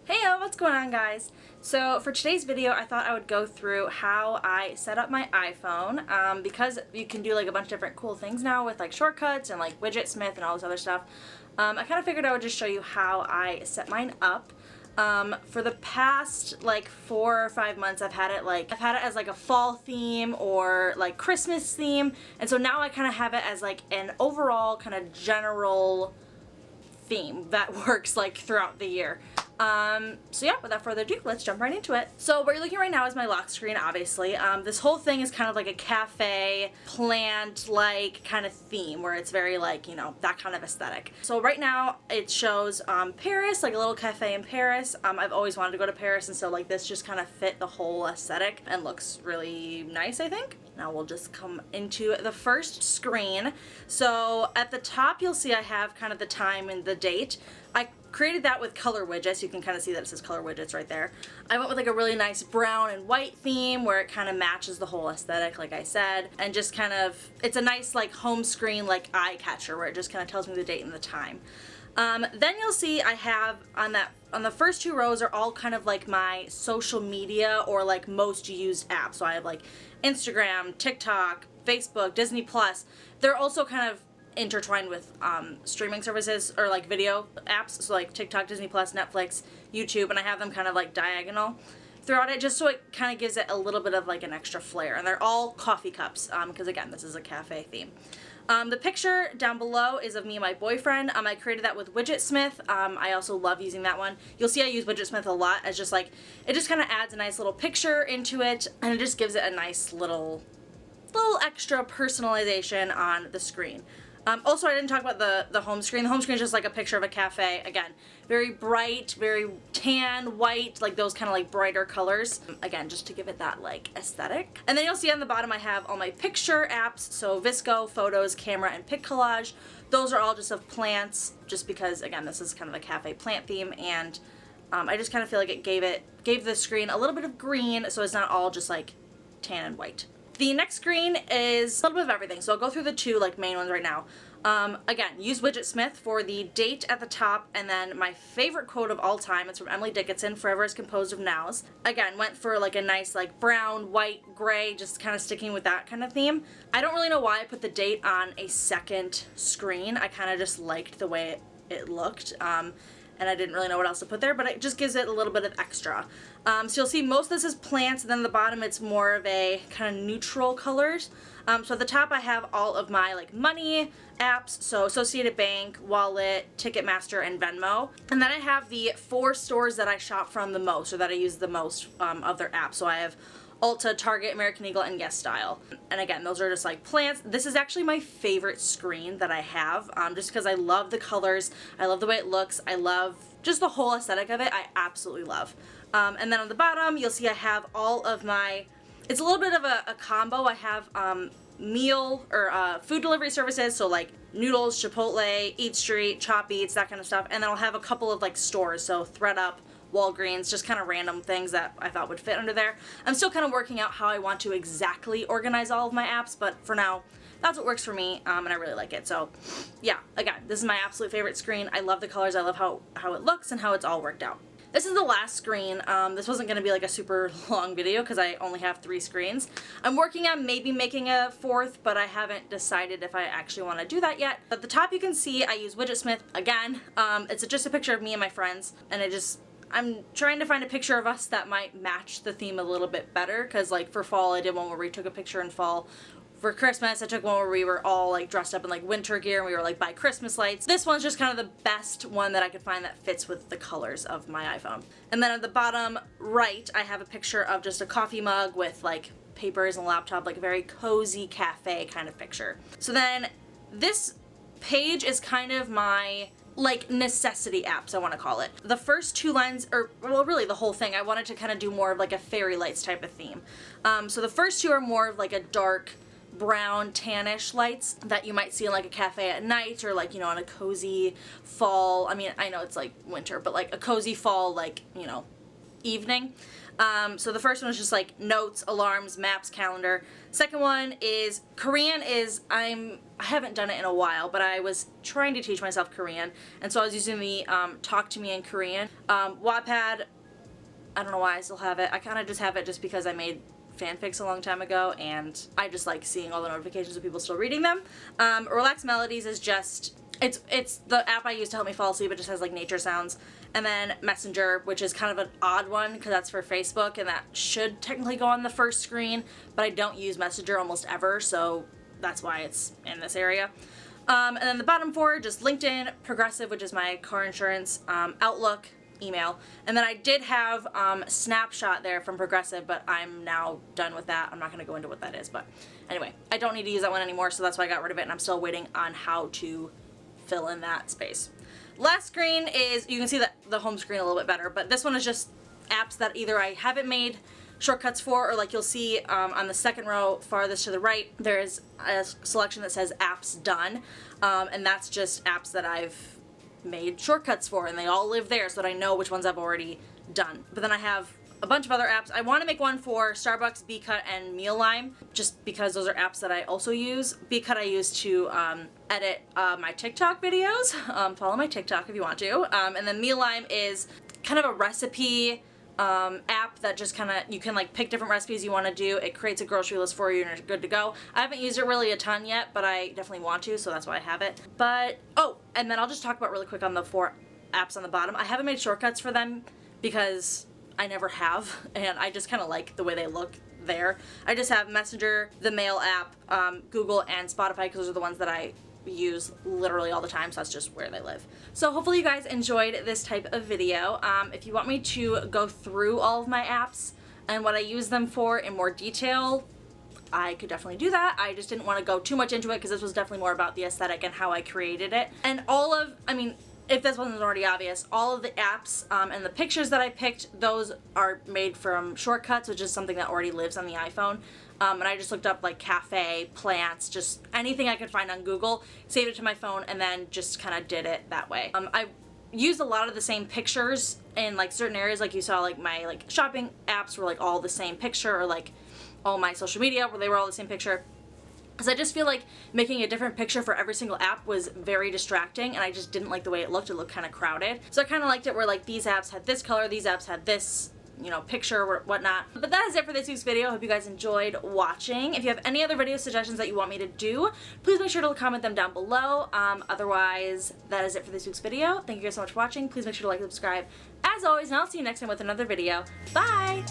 Heyo, what's going on, guys? So for today's video I thought I would go through how I set up my iPhone because you can do like a bunch of different cool things now with like shortcuts and like widgetsmith and all this other stuff. I kind of figured I would just show you how I set mine up. For the past like 4 or 5 months I've had it as like a fall theme or like Christmas theme, and so now I kind of have it as like an overall kind of general theme that works like throughout the year. So yeah, without further ado, let's jump right into it. So what you're looking right now is my lock screen, obviously. This whole thing is kind of like a cafe, plant-like kind of theme where it's very like, you know, that kind of aesthetic. So right now it shows Paris, like a little cafe in Paris. I've always wanted to go to Paris, and so like this just kind of fit the whole aesthetic and looks really nice, I think. Now we'll just come into the first screen. So at the top you'll see I have kind of the time and the date. I created that with color widgets. You can kind of see that it says color widgets right there. I went with like a really nice brown and white theme where it kind of matches the whole aesthetic, like I said, and just kind of, it's a nice like home screen like eye catcher where it just kind of tells me the date and the time. Then you'll see I have on the first 2 rows are all kind of like my social media or like most used apps. So I have like Instagram, TikTok, Facebook, Disney Plus. They're also kind of intertwined with streaming services or like video apps, so like TikTok, Disney Plus, Netflix, YouTube, and I have them kind of like diagonal throughout it just so it kind of gives it a little bit of like an extra flair. And they're all coffee cups because again, this is a cafe theme. The picture down below is of me and my boyfriend. I created that with widgetsmith. I also love using that one. You'll see I use widgetsmith a lot as just like, it just kind of adds a nice little picture into it, and it just gives it a nice little extra personalization on the screen. Also, I didn't talk about the home screen. The home screen is just like a picture of a cafe. Again, very bright, very tan, white, like those kind of like brighter colors. Again, just to give it that like aesthetic. And then you'll see on the bottom I have all my picture apps. So Visco, Photos, Camera, and Pic Collage. Those are all just of plants, just because again, this is kind of a cafe plant theme, and I just kind of feel like it gave the screen a little bit of green, so it's not all just like tan and white. The next screen is a little bit of everything, so I'll go through the 2 like main ones right now. Again, use widgetsmith for the date at the top, and then my favorite quote of all time, it's from Emily Dickinson, "Forever is composed of nows." Again, went for like a nice like brown, white, gray, just kind of sticking with that kind of theme. I don't really know why I put the date on a second screen. I kind of just liked the way it looked. And I didn't really know what else to put there, but it just gives it a little bit of extra. So you'll see most of this is plants, and then at the bottom it's more of a kind of neutral colors. So at the top I have all of my like money apps, so Associated Bank, Wallet, Ticketmaster, and Venmo. And then I have the 4 stores that I shop from the most, or that I use the most of their apps. So I have Ulta, Target, American Eagle, and Guest Style. And again, those are just like plants. This is actually my favorite screen that I have, just because I love the colors, I love the way it looks, I love just the whole aesthetic of it. I absolutely love. And then on the bottom, you'll see I have all of my, it's a little bit of a combo. I have meal or food delivery services, so like Noodles, Chipotle, Eat Street, Chop Eats, that kind of stuff. And then I'll have a couple of like stores, so ThredUp, Walgreens, just kind of random things that I thought would fit under there. I'm still kind of working out how I want to exactly organize all of my apps, but for now, that's what works for me, and I really like it. So yeah, again, this is my absolute favorite screen. I love the colors, I love how it looks and how it's all worked out. This is the last screen. This wasn't going to be like a super long video because I only have 3 screens. I'm working on maybe making a 4th, but I haven't decided if I actually want to do that yet. At the top you can see I use widgetsmith again. It's just a picture of me and my friends, and I'm trying to find a picture of us that might match the theme a little bit better, because like for fall I did one where we took a picture in fall. For Christmas I took one where we were all like dressed up in like winter gear and we were like by Christmas lights. This one's just kind of the best one that I could find that fits with the colors of my iPhone. And then at the bottom right I have a picture of just a coffee mug with like papers and a laptop, like a very cozy cafe kind of picture. So then this page is kind of my like necessity apps, I want to call it. The first 2 lines, or well really the whole thing, I wanted to kind of do more of like a fairy lights type of theme. So the first 2 are more of like a dark brown tannish lights that you might see in like a cafe at night, or like, you know, on a cozy fall, I mean I know it's like winter, but like a cozy fall, like, you know, evening. So the first one is just like notes, alarms, maps, calendar. Second one is Korean. I haven't done it in a while, but I was trying to teach myself Korean, and so I was using the Talk to Me in Korean. Wattpad, I don't know why I still have it. I kind of just have it just because I made fanfics a long time ago, and I just like seeing all the notifications of people still reading them. Relax Melodies is just, it's the app I use to help me fall asleep. It just has like nature sounds. And then Messenger, which is kind of an odd one because that's for Facebook, and that should technically go on the first screen, but I don't use Messenger almost ever, so that's why it's in this area. And then the bottom four, just LinkedIn, Progressive, which is my car insurance, Outlook, email. And then I did have Snapshot there from Progressive, but I'm now done with that. I'm not going to go into what that is, but anyway, I don't need to use that one anymore, so that's why I got rid of it, and I'm still waiting on how to fill in that space. Last screen is, you can see the home screen a little bit better, but this one is just apps that either I haven't made shortcuts for, or like you'll see on the second row farthest to the right, there's a selection that says apps done, and that's just apps that I've made shortcuts for, and they all live there so that I know which ones I've already done. But then I have a bunch of other apps. I want to make one for Starbucks, Bcut, and Meal Lime, just because those are apps that I also use. Bcut I use to edit my TikTok videos. Follow my TikTok if you want to. And then Meal Lime is kind of a recipe app that just kind of, you can like pick different recipes you want to do. It creates a grocery list for you and you're good to go. I haven't used it really a ton yet, but I definitely want to, so that's why I have it. But, oh, and then I'll just talk about really quick on the 4 apps on the bottom. I haven't made shortcuts for them because I never have, and I just kind of like the way they look there. I just have Messenger, the Mail app, Google, and Spotify, because those are the ones that I use literally all the time, so that's just where they live. So hopefully you guys enjoyed this type of video. If you want me to go through all of my apps and what I use them for in more detail, I could definitely do that. I just didn't want to go too much into it because this was definitely more about the aesthetic and how I created it. And if this wasn't already obvious, all of the apps and the pictures that I picked, those are made from shortcuts, which is something that already lives on the iPhone. And I just looked up like cafe, plants, just anything I could find on Google, saved it to my phone, and then just kind of did it that way. I used a lot of the same pictures in like certain areas, like you saw like my like shopping apps were like all the same picture, or like all my social media where they were all the same picture. Because I just feel like making a different picture for every single app was very distracting, and I just didn't like the way it looked. It looked kind of crowded. So I kind of liked it where like these apps had this color, these apps had this, you know, picture or whatnot. But that is it for this week's video. I hope you guys enjoyed watching. If you have any other video suggestions that you want me to do, please make sure to comment them down below. Otherwise, that is it for this week's video. Thank you guys so much for watching. Please make sure to like and subscribe as always, and I'll see you next time with another video. Bye!